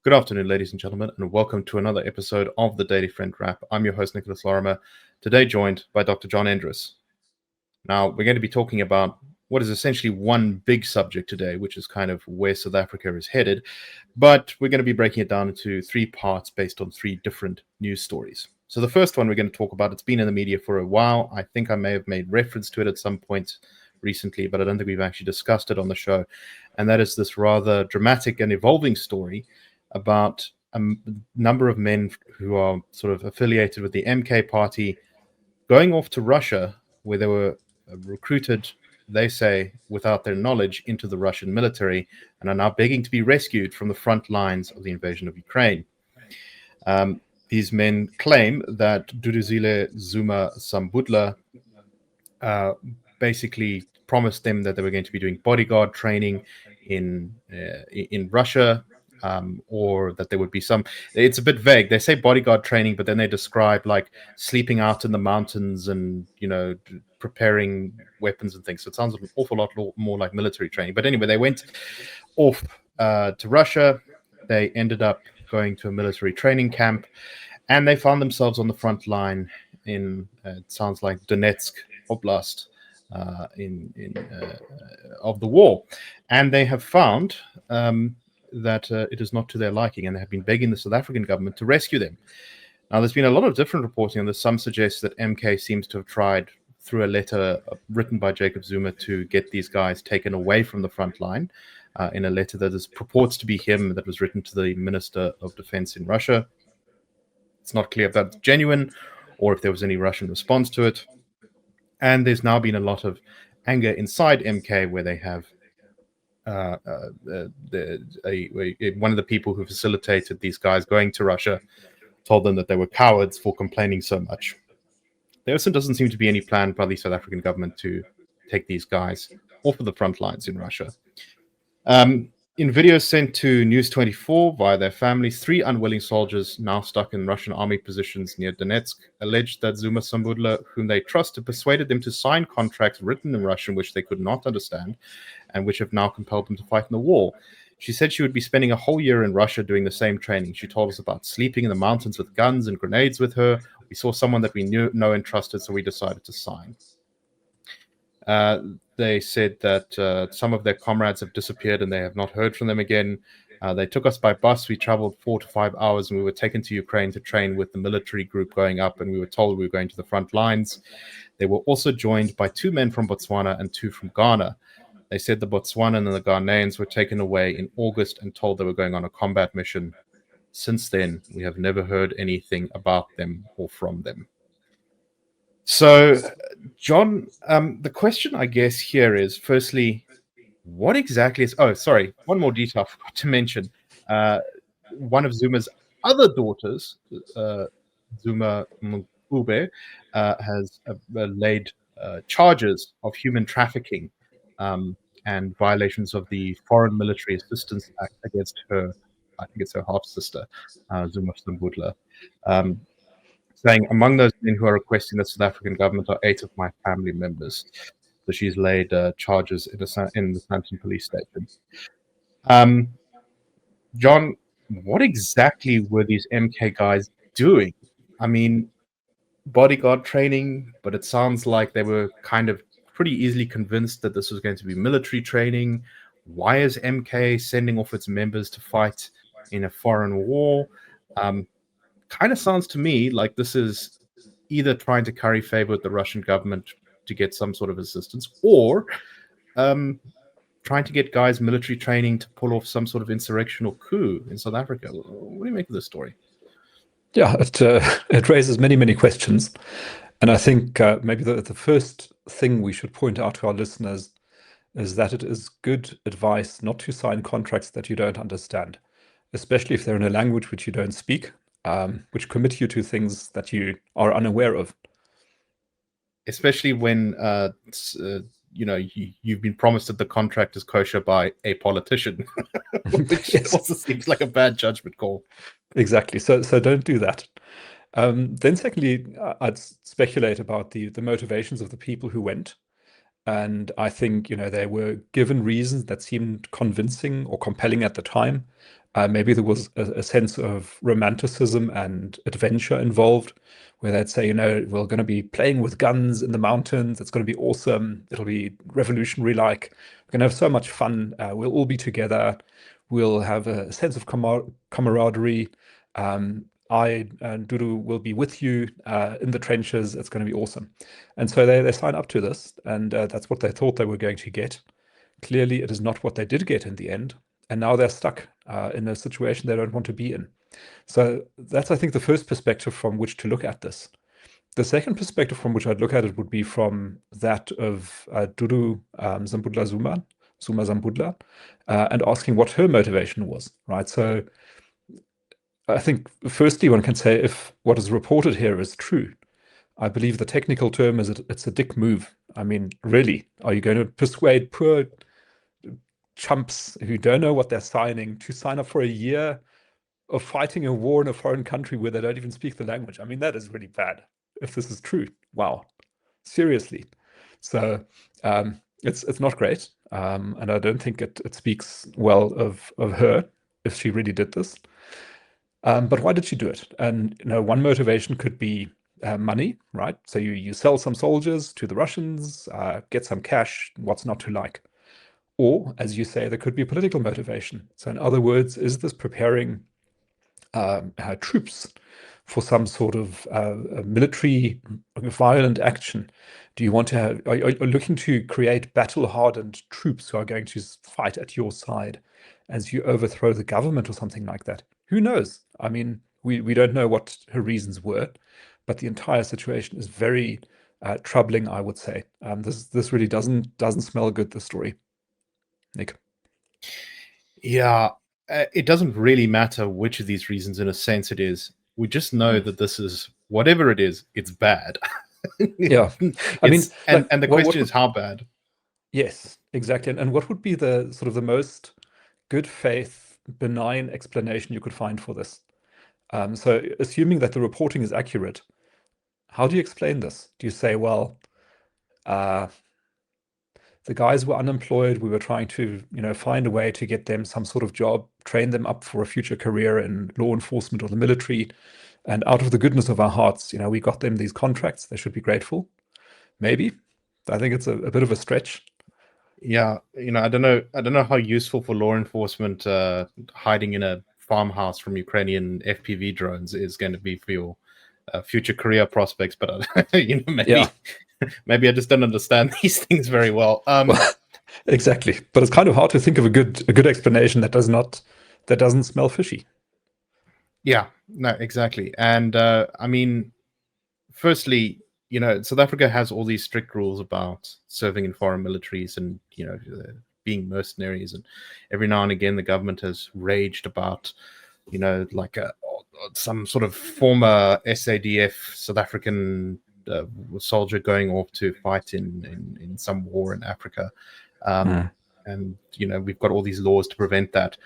Good afternoon, ladies and gentlemen, and welcome to another episode of the Daily Friend Wrap. I'm your host, Nicholas Lorimer, today joined by Dr. John Endres. Now, we're going to be talking about what is essentially one big subject today, which is kind of where South Africa is headed, but we're going to be breaking it down into three parts based on three different news stories. So the first one we're going to talk about, it's been in the media for a while. I think I may have made reference to it at some point recently, but I don't think we've actually discussed it on the show, and that is this rather dramatic and evolving story about a number of men who are sort of affiliated with the MK party going off to Russia, where they were recruited, they say, without their knowledge, into the Russian military, and are now begging to be rescued from the front lines of the invasion of Ukraine. These men claim that Duduzile Zuma Sambudla basically promised them that they were going to be doing bodyguard training in Russia, or that there would be some. It's a bit vague. They say bodyguard training, but then they describe like sleeping out in the mountains and preparing weapons and things. So it sounds an awful lot more like military training. But anyway, they went off to Russia. They ended up going to a military training camp, and they found themselves on the front line in it sounds like Donetsk Oblast of the war, and they have found that it is not to their liking, and they have been begging the South African government to rescue them. Now, there's been a lot of different reporting on this. Some suggest that MK seems to have tried through a letter written by Jacob Zuma to get these guys taken away from the front line, in a letter that purports to be him, that was written to the Minister of Defense in Russia. It's not clear if that's genuine or if there was any Russian response to it. And there's now been a lot of anger inside MK, where they have one of the people who facilitated these guys going to Russia told them that they were cowards for complaining so much. There also doesn't seem to be any plan by the South African government to take these guys off of the front lines in Russia. In videos sent to News 24 via their families, 3 unwilling soldiers now stuck in Russian army positions near Donetsk alleged that Zuma Sambudla, whom they trusted, persuaded them to sign contracts written in Russian which they could not understand, and which have now compelled them to fight in the war. She said she would be spending a whole year in Russia doing the same training. She told us about sleeping in the mountains with guns and grenades with her. We saw someone that we know and trusted, so we decided to sign. They said that some of their comrades have disappeared and they have not heard from them again. They took us by bus. We traveled 4 to 5 hours, and we were taken to Ukraine to train with the military group going up, and we were told we were going to the front lines. They were also joined by 2 men from Botswana and 2 from Ghana. They said the Botswanan and the Ghanaians were taken away in August and told they were going on a combat mission. Since then, we have never heard anything about them or from them. So, John, the question, I guess, here is, firstly, what exactly is... Oh, sorry, one more detail I forgot to mention. One of Zuma's other daughters, Zuma Mngube, has laid charges of human trafficking and violations of the Foreign Military Assistance Act against her, I think it's her half-sister, Zuma Sambudla. Saying, among those men who are requesting the South African government are 8 of my family members. So she's laid charges in the Sandton police station. John, what exactly were these MK guys doing? I mean, bodyguard training, but it sounds like they were kind of pretty easily convinced that this was going to be military training. Why is MK sending off its members to fight in a foreign war? Kind of sounds to me like this is either trying to curry favor with the Russian government to get some sort of assistance, or trying to get guys military training to pull off some sort of insurrectional coup in South Africa. What do you make of this story? Yeah, it raises many questions. And I think maybe the first thing we should point out to our listeners is that it is good advice not to sign contracts that you don't understand, especially if they're in a language which you don't speak, which commit you to things that you are unaware of. Especially when you've been promised that the contract is kosher by a politician, which also seems like a bad judgment call. Exactly. So don't do that. Then secondly, I'd speculate about the motivations of the people who went. And I think, they were given reasons that seemed convincing or compelling at the time. Maybe there was a sense of romanticism and adventure involved, where they'd say, we're going to be playing with guns in the mountains. It's going to be awesome. It'll be revolutionary-like. We're going to have so much fun. We'll all be together. We'll have a sense of camaraderie. I and Dudu will be with you in the trenches. It's going to be awesome. And so they sign up to this, and that's what they thought they were going to get. Clearly, it is not what they did get in the end. And now they're stuck in a situation they don't want to be in. So that's, I think, the first perspective from which to look at this. The second perspective from which I'd look at it would be from that of Dudu Zambudla Zuma Zambudla, and asking what her motivation was, right? So I think, firstly, one can say if what is reported here is true, I believe the technical term is it's a dick move. I mean, really, are you going to persuade poor chumps who don't know what they're signing to sign up for a year of fighting a war in a foreign country where they don't even speak the language? I mean, that is really bad if this is true. Wow, seriously. So it's not great, and I don't think it speaks well of her if she really did this. But why did she do it? And one motivation could be money, right? So you sell some soldiers to the Russians, get some cash. What's not to like? Or, as you say, there could be political motivation. So in other words, is this preparing troops for some sort of military violent action? Do you want to have, are you looking to create battle-hardened troops who are going to fight at your side as you overthrow the government or something like that? Who knows? I mean, we don't know what her reasons were, but the entire situation is very troubling, I would say. This really doesn't smell good, this story. Nick. Yeah, it doesn't really matter which of these reasons, in a sense, it is. We just know that this is, whatever it is, it's bad. Yeah, I mean, and the question is how bad. Yes, exactly. And what would be the sort of the most good faith, benign explanation you could find for this? So assuming that the reporting is accurate, how do you explain this? Do you say, well, the guys were unemployed. We were trying to, find a way to get them some sort of job, train them up for a future career in law enforcement or the military. And out of the goodness of our hearts, we got them these contracts. They should be grateful. Maybe. I think it's a bit of a stretch. Yeah, I don't know how useful for law enforcement hiding in a farmhouse from Ukrainian FPV drones is going to be for your future career prospects. But maybe I just don't understand these things very well. Well, exactly, but it's kind of hard to think of a good explanation that doesn't smell fishy. Yeah, no, exactly. And I mean, firstly, South Africa has all these strict rules about serving in foreign militaries and being mercenaries, and every now and again the government has raged about like some sort of former SADF South African soldier going off to fight in some war in Africa, and we've got all these laws to prevent that.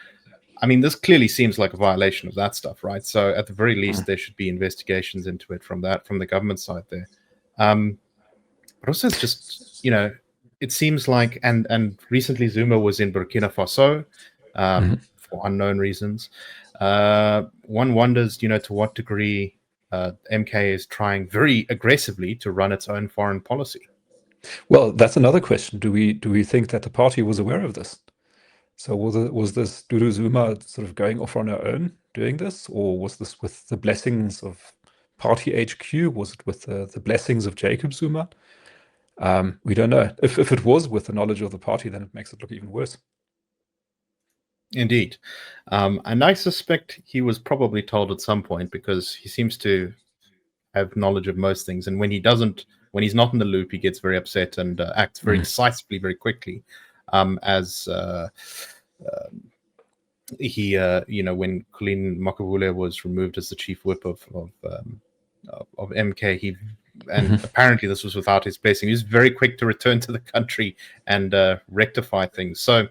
I mean, this clearly seems like a violation of that stuff, right? So at the very least, there should be investigations into it from the government side there. But also, it's just it seems like, and recently Zuma was in Burkina Faso for unknown reasons. One wonders, to what degree MK is trying very aggressively to run its own foreign policy. Well, that's another question. Do we think that the party was aware of this? So was this Dudu Zuma sort of going off on her own doing this, or was this with the blessings of Party HQ? Was it with the blessings of Jacob Zuma? We don't know. If it was with the knowledge of the party, then it makes it look even worse. Indeed. And I suspect he was probably told at some point, because he seems to have knowledge of most things. And when he's not in the loop, he gets very upset and acts very decisively, very quickly. As he, when Colleen Makavule was removed as the chief whip of MK, apparently this was without his blessing. He was very quick to return to the country and rectify things. So,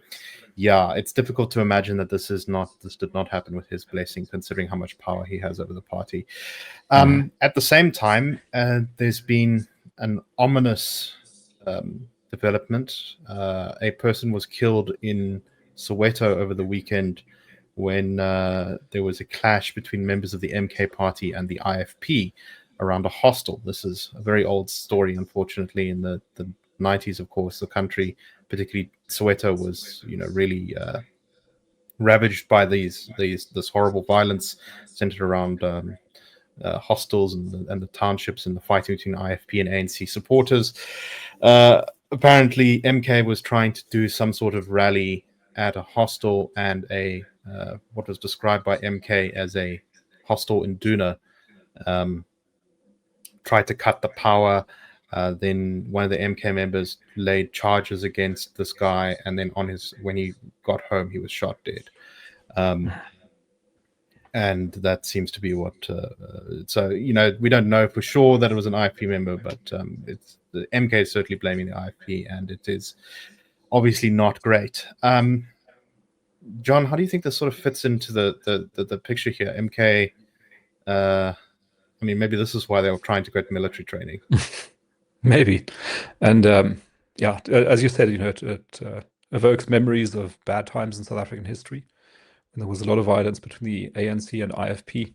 yeah, it's difficult to imagine that this did not happen with his blessing, considering how much power he has over the party. At the same time, there's been an ominous development. A person was killed in Soweto over the weekend when there was a clash between members of the MK party and the IFP around a hostel. This is a very old story, unfortunately. In the 90s, of course, the country, particularly Soweto, was really ravaged by this horrible violence centered around hostels and the townships, and the fighting between IFP and ANC supporters. Apparently, MK was trying to do some sort of rally at a hostel, and what was described by MK as a hostel in Duna tried to cut the power. Then one of the MK members laid charges against this guy, and then when he got home, he was shot dead. And that seems to be what. So we don't know for sure that it was an IFP member, but it's the MK is certainly blaming the IFP, and it is obviously not great. John, how do you think this sort of fits into the picture here? MK. I mean, maybe this is why they were trying to go to military training. Maybe, and as you said, it evokes memories of bad times in South African history. And there was a lot of violence between the ANC and IFP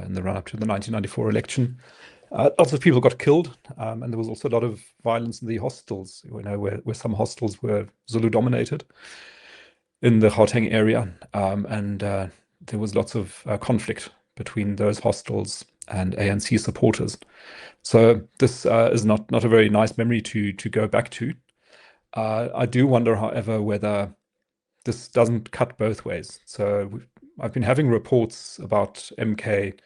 in the run-up to the 1994 election. Lots of people got killed, and there was also a lot of violence in the hostels, where some hostels were Zulu-dominated in the Gauteng area, and there was lots of conflict between those hostels and ANC supporters. So this is not a very nice memory to go back to. I do wonder, however, whether this doesn't cut both ways. So I've been having reports about MK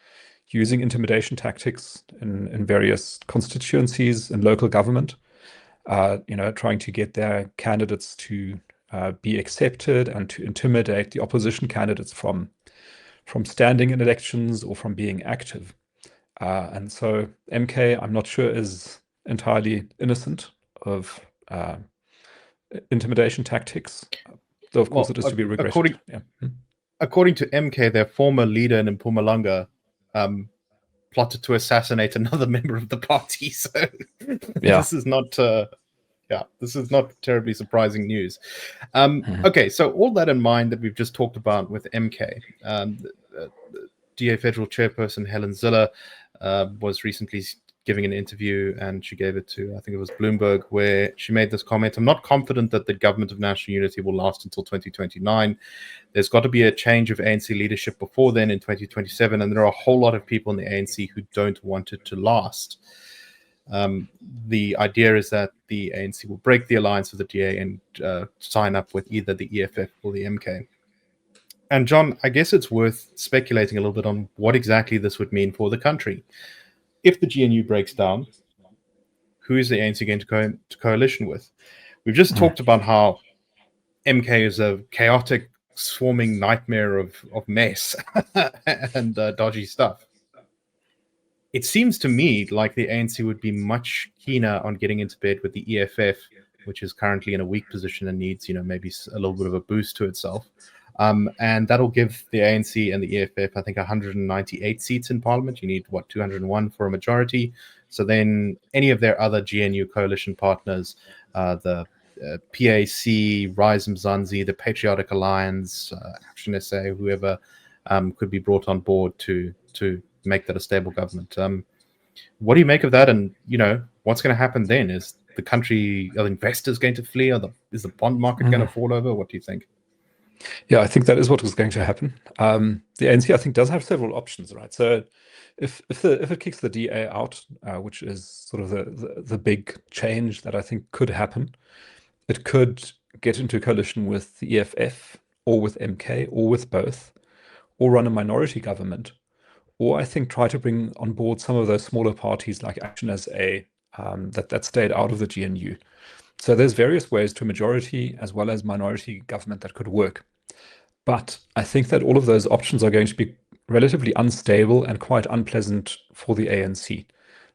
using intimidation tactics in various constituencies and local government, trying to get their candidates to be accepted and to intimidate the opposition candidates from standing in elections or from being active. And so MK, I'm not sure, is entirely innocent of intimidation tactics. Though, of course, it is to be regretted. According to MK, their former leader in Mpumalanga plotted to assassinate another member of the party. So this is not terribly surprising news. Okay, so all that in mind that we've just talked about with MK, DA Federal Chairperson Helen Zille was recently giving an interview, and she gave it to, I think it was Bloomberg, where she made this comment: "I'm not confident that the government of national unity will last until 2029. There's got to be a change of ANC leadership before then in 2027, and there are a whole lot of people in the ANC who don't want it to last." The idea is that the ANC will break the alliance with the DA and sign up with either the EFF or the MK. And John, I guess it's worth speculating a little bit on what exactly this would mean for the country. If the GNU breaks down, who is the ANC going to go into coalition with? We've just talked about how MK is a chaotic, swarming nightmare of mess and dodgy stuff. It seems to me like the ANC would be much keener on getting into bed with the EFF, which is currently in a weak position and needs, maybe a little bit of a boost to itself. And that'll give the ANC and the EFF, I think, 198 seats in parliament. You need, 201 for a majority. So then any of their other GNU coalition partners, the PAC, Rise Mzansi, the Patriotic Alliance, Action SA, whoever could be brought on board to make that a stable government. What do you make of that? And, what's going to happen then? Is the country, are investors going to flee? Is the bond market going to fall over? What do you think? Yeah, I think that is what was going to happen. The ANC, I think, does have several options, right? So if it kicks the DA out, which is sort of the big change that I think could happen, it could get into a coalition with the EFF or with MK or with both, or run a minority government, or I think try to bring on board some of those smaller parties like Action SA that stayed out of the GNU. So there's various ways to majority as well as minority government that could work. But I think that all of those options are going to be relatively unstable and quite unpleasant for the ANC.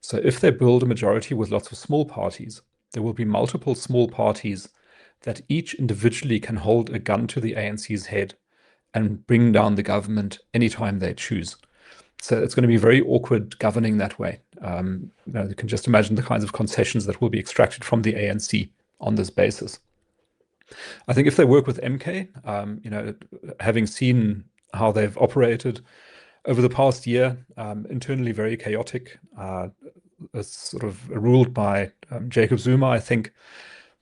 So if they build a majority with lots of small parties, there will be multiple small parties that each individually can hold a gun to the ANC's head and bring down the government anytime they choose. So it's going to be very awkward governing that way. You can just imagine the kinds of concessions that will be extracted from the ANC on this basis. I think if they work with MK, having seen how they've operated over the past year, internally very chaotic, sort of ruled by Jacob Zuma, I think,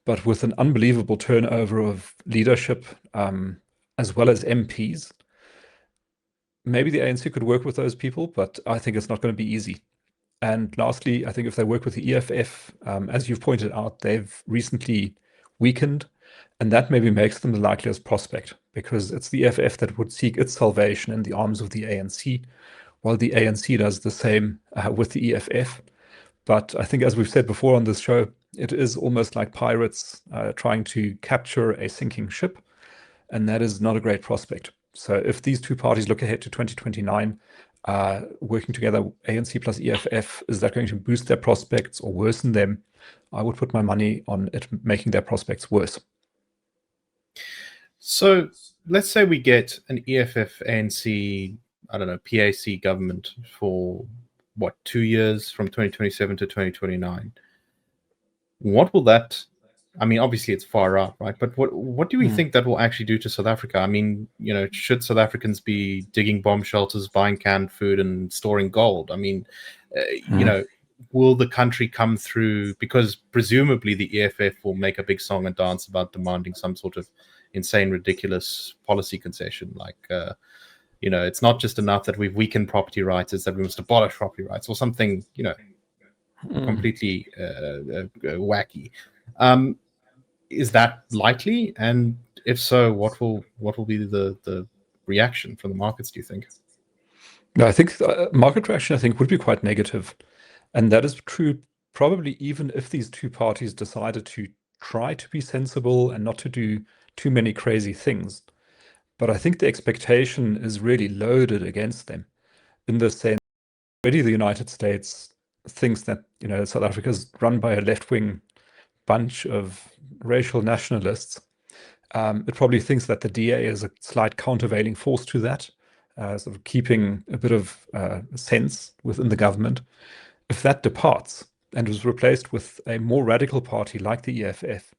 but with an unbelievable turnover of leadership, as well as MPs. Maybe the ANC could work with those people, but I think it's not going to be easy. And lastly, I think if they work with the EFF, as you've pointed out, they've recently weakened, and that maybe makes them the likeliest prospect, because it's the EFF that would seek its salvation in the arms of the ANC, while the ANC does the same with the EFF. But I think, as we've said before on this show, it is almost like pirates trying to capture a sinking ship, and that is not a great prospect. So if these two parties look ahead to 2029, working together, ANC plus EFF, is that going to boost their prospects or worsen them? I would put my money on it making their prospects worse. So let's say we get an EFF ANC, I don't know, PAC government for what, 2 years from 2027 to 2029. What will that, I mean, obviously it's far out, right? But what do we think that will actually do to South Africa? I mean, should South Africans be digging bomb shelters, buying canned food, and storing gold? I mean, will the country come through? Because presumably the EFF will make a big song and dance about demanding some sort of insane, ridiculous policy concession. Like, it's not just enough that we've weakened property rights, it's that we must abolish property rights or something, completely wacky. Is that likely? And if so, what will be the reaction from the markets, do you think? No, I think market reaction, I think, would be quite negative. And that is true probably even if these two parties decided to try to be sensible and not to do too many crazy things. But I think the expectation is really loaded against them, in the sense already the United States thinks that South Africa is run by a left-wing bunch of racial nationalists. It probably thinks that the DA is a slight countervailing force to that, sort of keeping a bit of sense within the government. If that departs and is replaced with a more radical party like the EFF,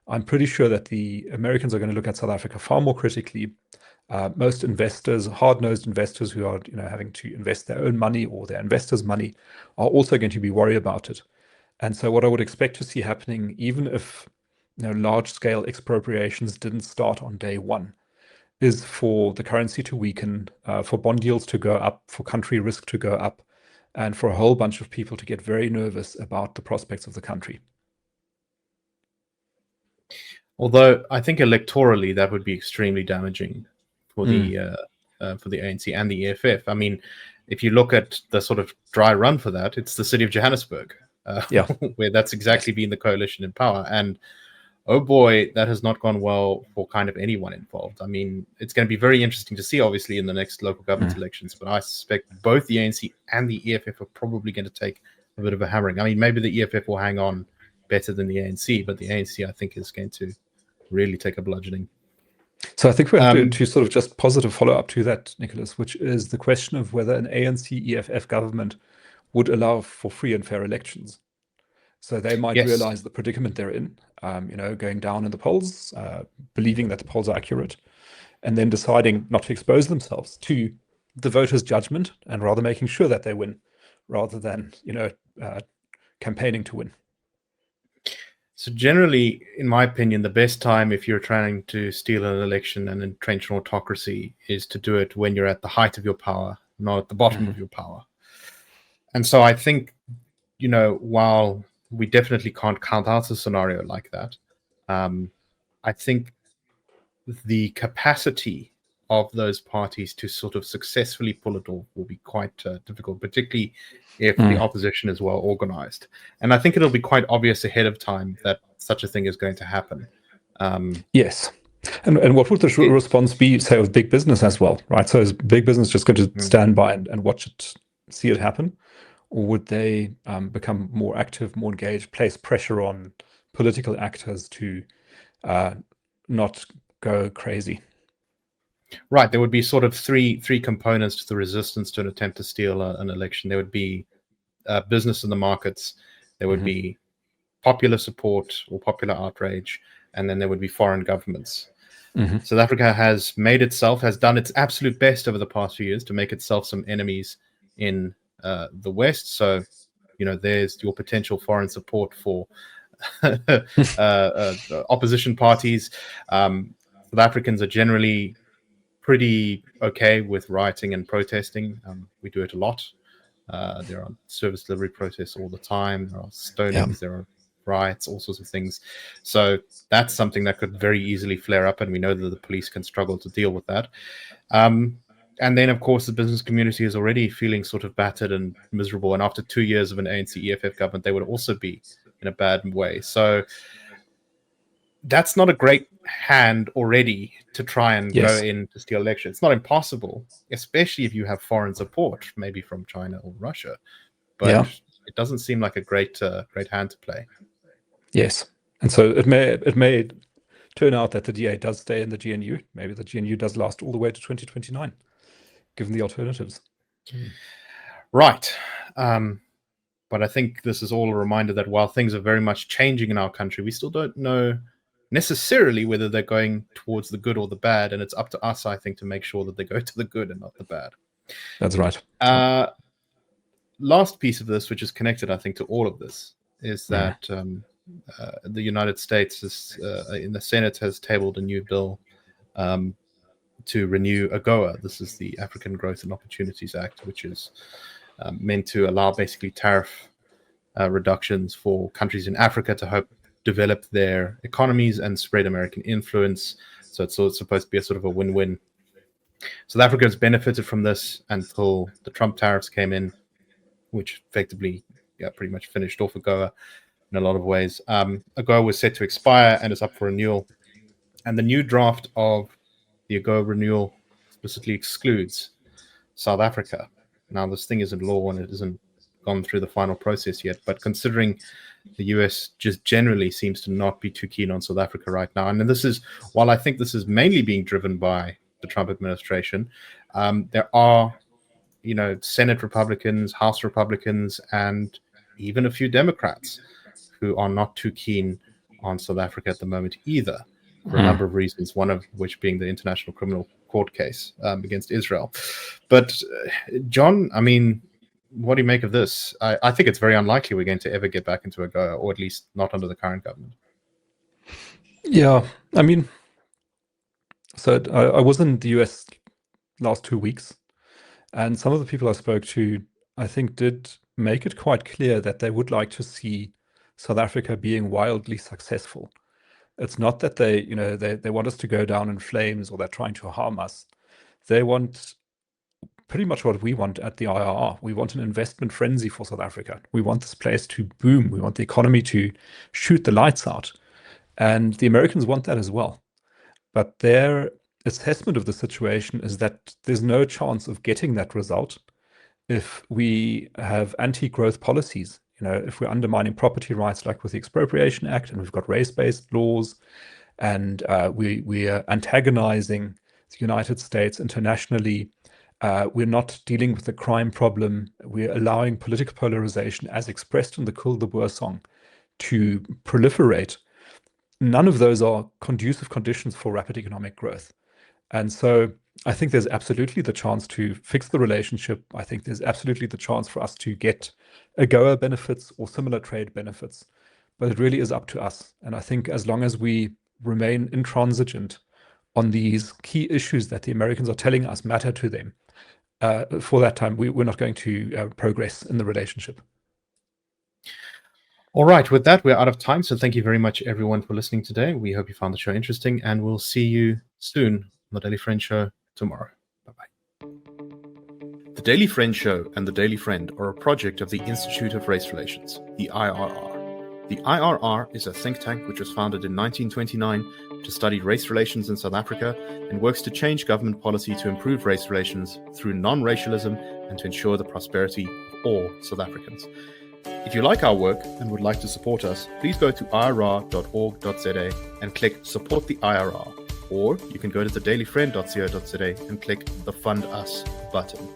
I'm pretty sure that the Americans are going to look at South Africa far more critically. Most investors, hard-nosed investors who are having to invest their own money or their investors' money, are also going to be worried about it. And so what I would expect to see happening, even if large-scale expropriations didn't start on day one, is for the currency to weaken, for bond yields to go up, for country risk to go up, and for a whole bunch of people to get very nervous about the prospects of the country. Although I think electorally that would be extremely damaging for the ANC and the EFF. I mean, if you look at the sort of dry run for that, it's the city of Johannesburg, where that's exactly been the coalition in power. And oh boy, that has not gone well for kind of anyone involved. I mean, it's going to be very interesting to see, obviously, in the next local government elections. But I suspect both the ANC and the EFF are probably going to take a bit of a hammering. I mean, maybe the EFF will hang on better than the ANC, but the ANC, I think, is going to really take a bludgeoning. So I think we have to sort of just positive follow-up to that, Nicholas, which is the question of whether an ANC-EFF government would allow for free and fair elections. So they might realize the predicament they're in, going down in the polls, believing that the polls are accurate, and then deciding not to expose themselves to the voters' judgment and rather making sure that they win, rather than campaigning to win. So generally, in my opinion, the best time if you're trying to steal an election and entrench an autocracy is to do it when you're at the height of your power, not at the bottom of your power. And so I think, while we definitely can't count out a scenario like that, I think the capacity of those parties to sort of successfully pull it off will be quite difficult, particularly if the opposition is well organized. And I think it'll be quite obvious ahead of time that such a thing is going to happen. Yes. And what would the response be, say, of big business as well, right? So is big business just going to stand by and watch it, see it happen? Or would they become more active, more engaged, place pressure on political actors to not go crazy? Right. There would be sort of three components to the resistance to an attempt to steal an election. There would be business in the markets. There would be popular support or popular outrage. and then there would be foreign governments. Mm-hmm. South Africa has done its absolute best over the past few years to make itself some enemies in the West. So, there's your potential foreign support for opposition parties. South Africans are generally pretty okay with rioting and protesting. We do it a lot. There are service delivery protests all the time. There are stonings, there are riots, all sorts of things. So that's something that could very easily flare up, and we know that the police can struggle to deal with that. And then, of course, the business community is already feeling sort of battered and miserable. And after 2 years of an ANC-EFF government, they would also be in a bad way. So that's not a great hand already to try and go in to steal elections. It's not impossible, especially if you have foreign support, maybe from China or Russia. But it doesn't seem like a great hand to play. Yes. And so it may turn out that the DA does stay in the GNU. Maybe the GNU does last all the way to 2029, given the alternatives. Right. But I think this is all a reminder that while things are very much changing in our country, we still don't know necessarily whether they're going towards the good or the bad. And it's up to us, I think, to make sure that they go to the good and not the bad. That's right. Last piece of this, which is connected, I think, to all of this, is that the United States in the Senate has tabled a new bill to renew AGOA. This is the African Growth and Opportunities Act, which is meant to allow basically tariff reductions for countries in Africa to help develop their economies and spread American influence. So it's supposed to be a sort of a win-win. South Africa has benefited from this until the Trump tariffs came in, which effectively pretty much finished off AGOA in a lot of ways. AGOA was set to expire and is up for renewal. And the new draft of the AGOA renewal explicitly excludes South Africa. Now, this thing isn't law and it hasn't gone through the final process yet, but considering the US just generally seems to not be too keen on South Africa right now, and this is, while I think this is mainly being driven by the Trump administration, there are, Senate Republicans, House Republicans, and even a few Democrats who are not too keen on South Africa at the moment either, for a number of reasons, one of which being the International Criminal Court case against Israel. But John, I mean, what do you make of this? I think it's very unlikely we're going to ever get back into AGOA, or at least not under the current government. Yeah, I mean, so I was in the US last 2 weeks, and some of the people I spoke to, I think, did make it quite clear that they would like to see South Africa being wildly successful. It's not that they want us to go down in flames or they're trying to harm us. They want pretty much what we want at the IRR. We want an investment frenzy for South Africa. We want this place to boom. We want the economy to shoot the lights out. And the Americans want that as well. But their assessment of the situation is that there's no chance of getting that result if we have anti-growth policies. If we're undermining property rights, like with the Expropriation Act, and we've got race-based laws, and we are antagonizing the United States internationally, we're not dealing with the crime problem. We're allowing political polarization, as expressed in the Kul de Boer song, to proliferate. None of those are conducive conditions for rapid economic growth. And so I think there's absolutely the chance to fix the relationship. I think there's absolutely the chance for us to get AGOA benefits or similar trade benefits. But it really is up to us. And I think as long as we remain intransigent on these key issues that the Americans are telling us matter to them, for that time, we're not going to progress in the relationship. All right, with that, we're out of time. So thank you very much, everyone, for listening today. We hope you found the show interesting, and we'll see you soon on the Daily Friend Show tomorrow. Bye-bye. The Daily Friend Show and the Daily Friend are a project of the Institute of Race Relations, the IRR. The IRR is a think tank which was founded in 1929 to study race relations in South Africa and works to change government policy to improve race relations through non-racialism and to ensure the prosperity of all South Africans. If you like our work and would like to support us, please go to irr.org.za and click Support the IRR. Or you can go to thedailyfriend.co.za and click the Fund Us button.